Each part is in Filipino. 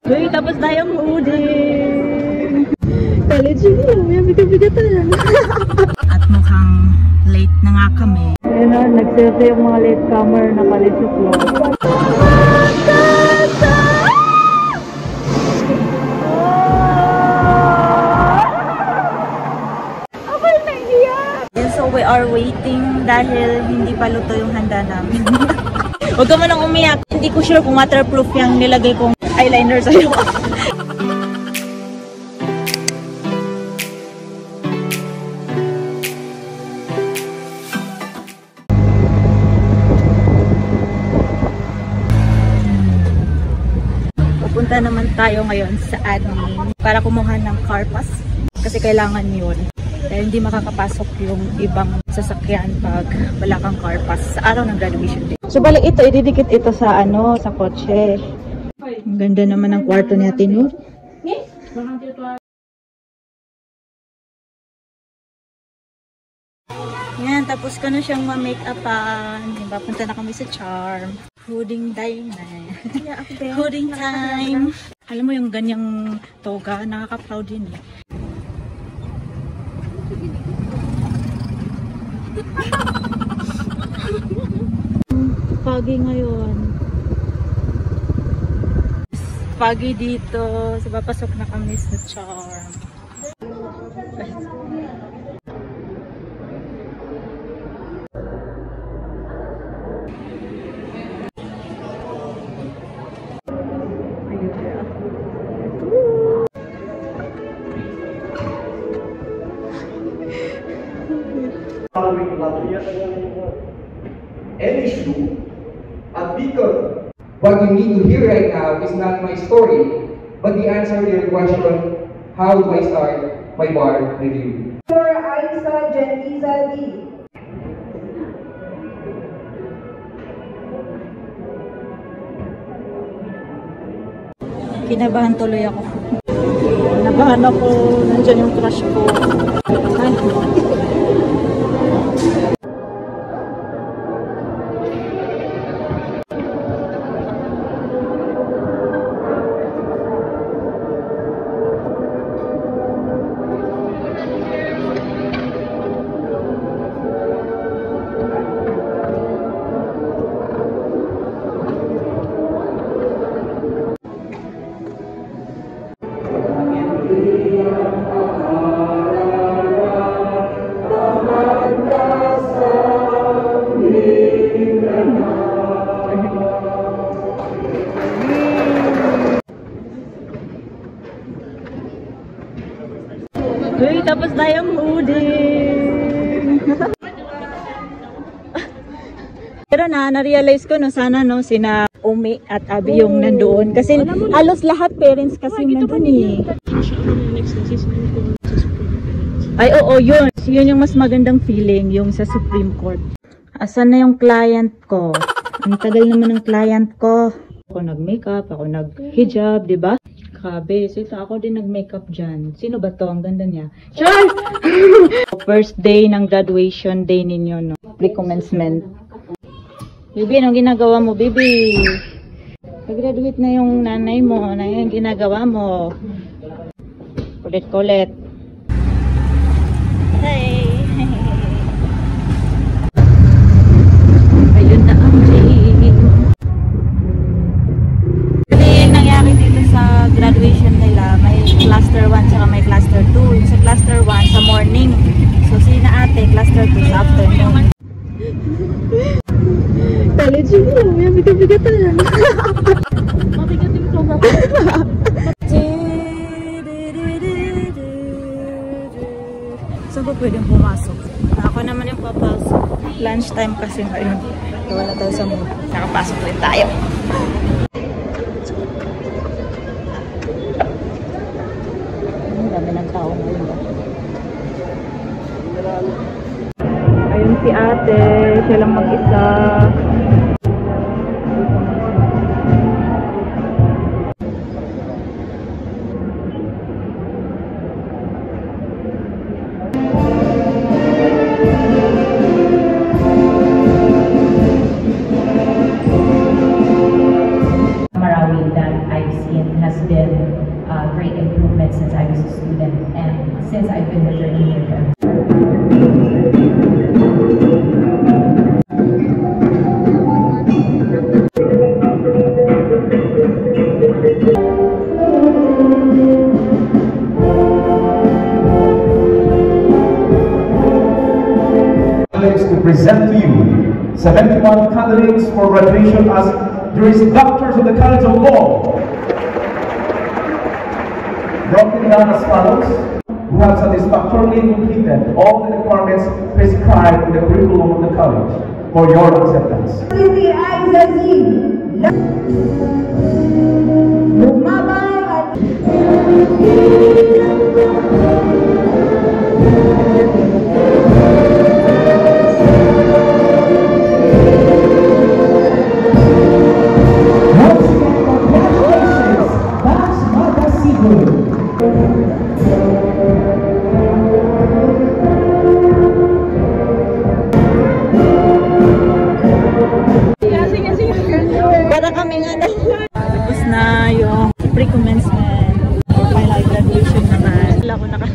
Uy, tapos na yung hoodie. College yun, may bigat-bigatan. At mukhang late na nga kami. Ayun na, nagserve yung mga latecomer na college vlog. So we are waiting dahil hindi pa luto yung handa namin. Huwag ka manang umiyak. Hindi ko sure kung waterproof yung nilagay kong eyeliner sa'yo. Pupunta naman tayo ngayon sa admin para kumuha ng car pass kasi kailangan yun. Dahil hindi makakapasok yung ibang sasakyan pag wala kang car pass sa araw ng graduation day. So balik ito, ididikit ito sa sa kotse. Ang ganda naman ng kwarto ni Ate Nur. Yan, tapos ko na siyang ma-make-upan. Papunta na kami sa Charm. Hooding time na. Hooding time. Alam mo yung ganyang toga, nakaka-proud yun eh. Foggy ngayon. Foggy dito. So, papasok na kami sa Charm. Any issue at Beacon. What you need to hear right now is not my story, but the answer to your question, how do I start my bar review? For Aisa Gentiza D. Kinabahan tuloy ako. Kinabahan ako. Nandyan yung crush ko. Ay. Uy, tapos na yung hoodie. Pero na-realize ko no, sana no, sina Umi at Abby yung nandoon. Kasi halos lahat parents kasi nandun eh. Ay, oo, yun. Yun yung mas magandang feeling, yung sa Supreme Court. Asan na yung client ko? Ang tagal naman ng client ko. Ako nag-makeup, ako nag-hijab, di ba? Grabe, so ito ako din nag-makeup dyan. Sino ba to? Ang ganda niya. Char! First day ng graduation day ninyo, no? Pre-commencement. Bibi, anong ginagawa mo, Bibi? Pag-graduate na yung nanay mo. Ano yung ginagawa mo? Kulit-kulit. Hey! Ayun na ang dream. Sa graduation nila, may cluster 1 tsaka may cluster 2. Yung sa cluster 1 sa morning. So sina ate, cluster 2 sa afternoon. College yun, may bigat-bigatan. Mabigat yung soba. Saan ba pwedeng pumasok? Ako naman yung papasok. Lunch time kasi ngayon. Wala tayo sa mood. Nakapasok ulit tayo. Dami ng tao ngayon. Ayun si ate, siya lang mag-isa. been great improvement since I was a student and since I've been returning here. To present to you 71 candidates for graduation as Juris Doctors of the College of Law. Broken down as follows: who have satisfactorily completed all the requirements prescribed in the curriculum of the college for your acceptance. Siti Aizazi. Lumabay at para kaming ano. Tapos na yung pre-commencement or final graduation naman. Wala ko naka...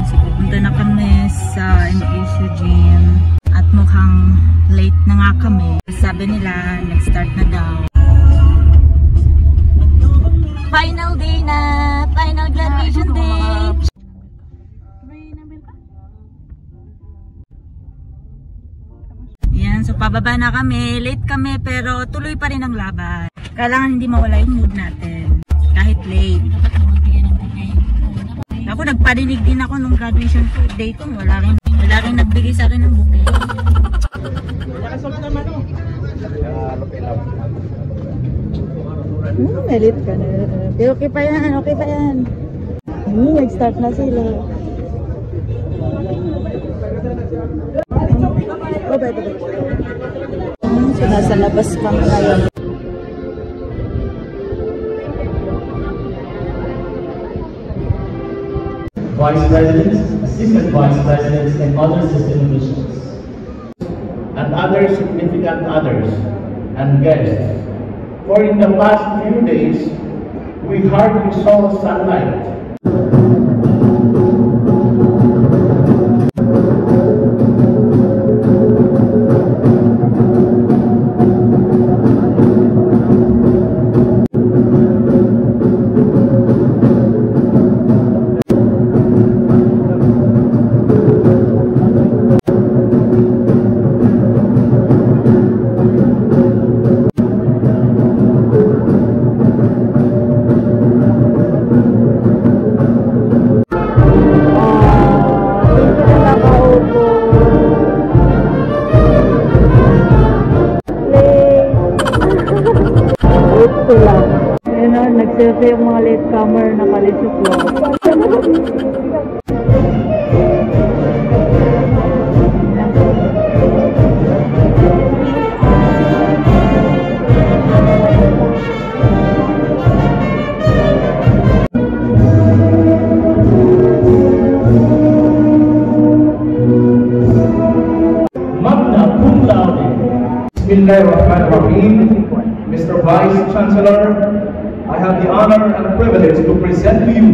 So, pupunta na kami sa MPSU gym at mukhang late na nga kami. Sabi nila, nag-start na daw. Final day na! Final graduation day! Yan, so pababa na kami. Late kami pero tuloy pa rin ang laban. Kailangan hindi mawala yung mood natin. Kahit late. Ako, nagparinig din ako nung graduation day ko. Wala rin nagbigay sa akin ng bouquet. May late ka na. Pero okay pa yan, okay pa yan. Nag-start na sila. Oh, bye. So, nasa labas kami ngayon. Vice Presidents, Assistant Vice Presidents, and other system officials, and other significant others, and guests. For in the past few days, we hardly saw sunlight. Nag-survey yung mga latecomer na college of law. Magna cum laude. Bismillahirrahmanirrahim. Mr. Vice Chancellor, I have the honor and privilege to present to you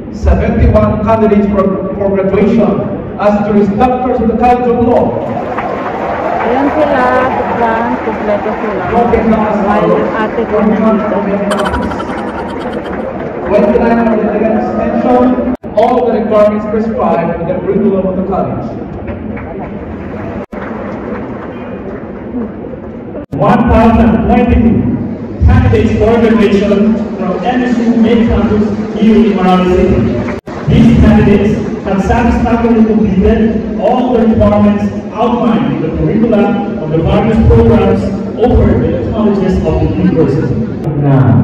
71 candidates for graduation as Juris Doctors of the College of Law. Ayan sila, kompleto sila. While ate ko nandito. When plan for the legal extension, all the requirements prescribed in the curriculum of the college. 1,022 candidates for graduation from MSU main campus here in Marami City. These candidates have satisfactorily completed all the requirements outlined in the curricula of the various programs offered by the colleges of the university. Now,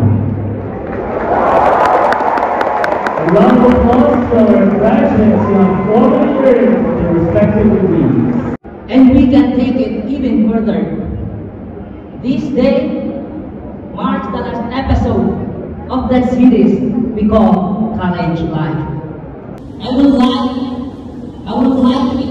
a round of applause for our graduates who have already earned their respective degrees. And we can take it even further. This day marks the last episode of that series we call College Life. I would like to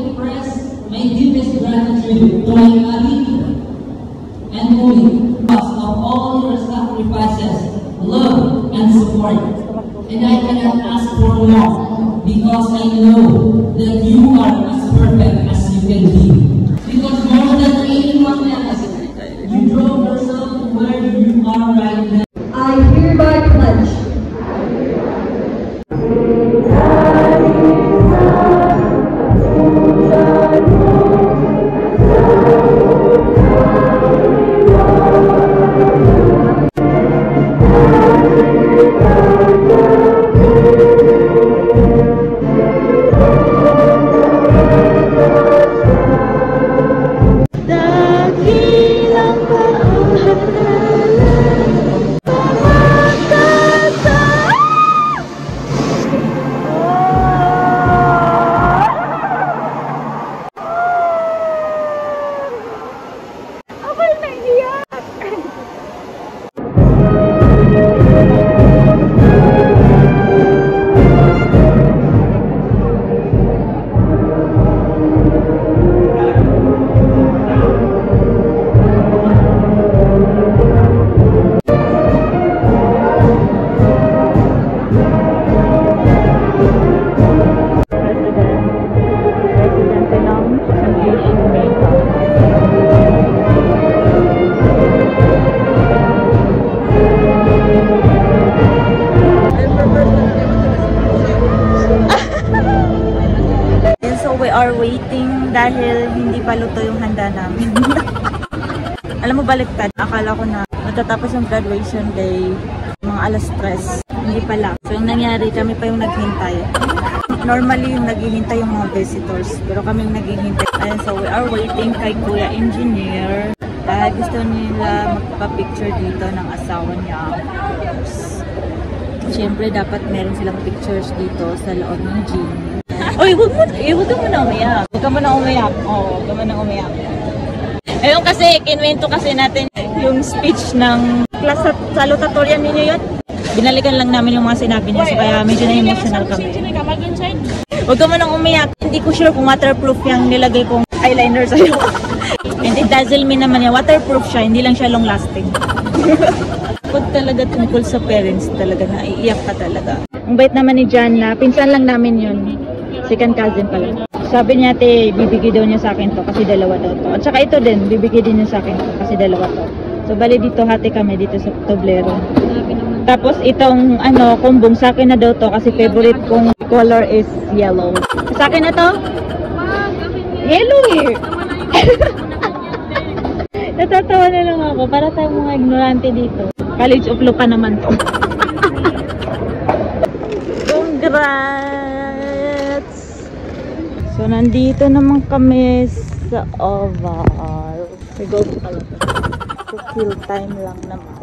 are as perfect as you can be. Because more than anyone else, you drove yourself to where you are right now. I hereby pledge dahil hindi pa luto yung handa namin. Alam mo, baliktad. Akala ko na matatapos yung graduation day mga alas 3. Hindi pala. So yung nangyari, kami pa yung naghintay. Normally yung naghihintay yung mga visitors, pero kami yung naghihintay. Ayan, so we are waiting kay Kuya Engineer dahil gusto nila magpa-picture dito ng asawa niya. Siyempre dapat meron silang pictures dito sa loob ng gym. Oy, huwag ka muna umiyak. Huwag ka muna umiyak. Oo, huwag ka muna umiyak. Ayun kasi, kinwento kasi natin yung speech ng class salutatorian ninyo yun. Binalikan lang namin yung mga sinabi niya, so kaya medyo na-emotional kami. Huwag ka muna umiyak. Hindi ko sure kung waterproof yung nilagay kong eyeliner sa'yo. And it doesn't mean naman yan. Waterproof siya, hindi lang siya long lasting. Pag talaga tungkol sa parents talaga, naiiyak ka talaga. Ang bait naman ni Jan na, pinsan lang namin yun. Second cousin pala. Sabi niya, te, bibigay daw niya sa akin to kasi dalawa daw to. At saka ito din, bibigay din niya sa akin to kasi dalawa to. So, bali dito, hati kami dito sa Toblero. Tapos, itong, kumbong sa akin na daw to kasi favorite kong color is yellow. Sa akin na to? Yellow eh! Natatawa na lang ako para tayong mga ignorante dito. College of Law pa naman to. Congrats! So, nandito naman kami sa Oval. May golf pala. So, fill time lang naman.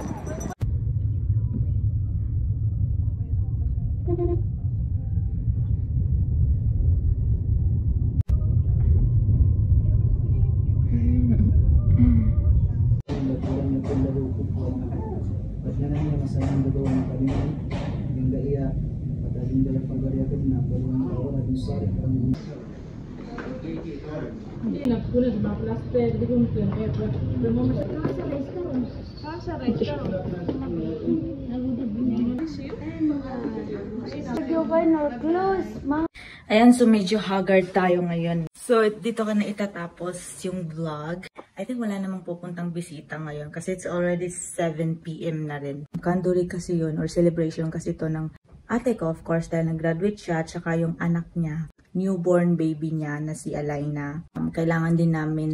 Ayan, so medyo haggard tayo ngayon. So, dito ka na itatapos yung vlog. I think wala namang pupuntang bisita ngayon kasi it's already 7 PM na rin. Kanduri kasi yun or celebration kasi to ng ate ko, of course, dahil nag-graduate siya, tsaka yung anak niya, newborn baby niya na si Alaina. Kailangan din namin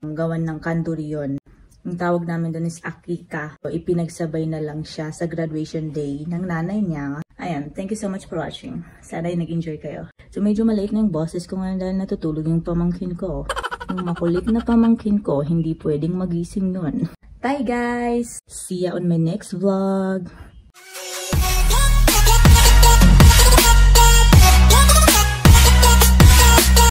gawan ng kanduri yun. Ang tawag namin doon is akika. So, ipinagsabay na lang siya sa graduation day ng nanay niya. Ayan, thank you so much for watching. Sana ay nag-enjoy kayo. So, medyo maliit na yung boses ko ngayon dahil natutulog yung pamangkin ko. Yung makulit na pamangkin ko, hindi pwedeng magising nun. Bye guys! See ya on my next vlog!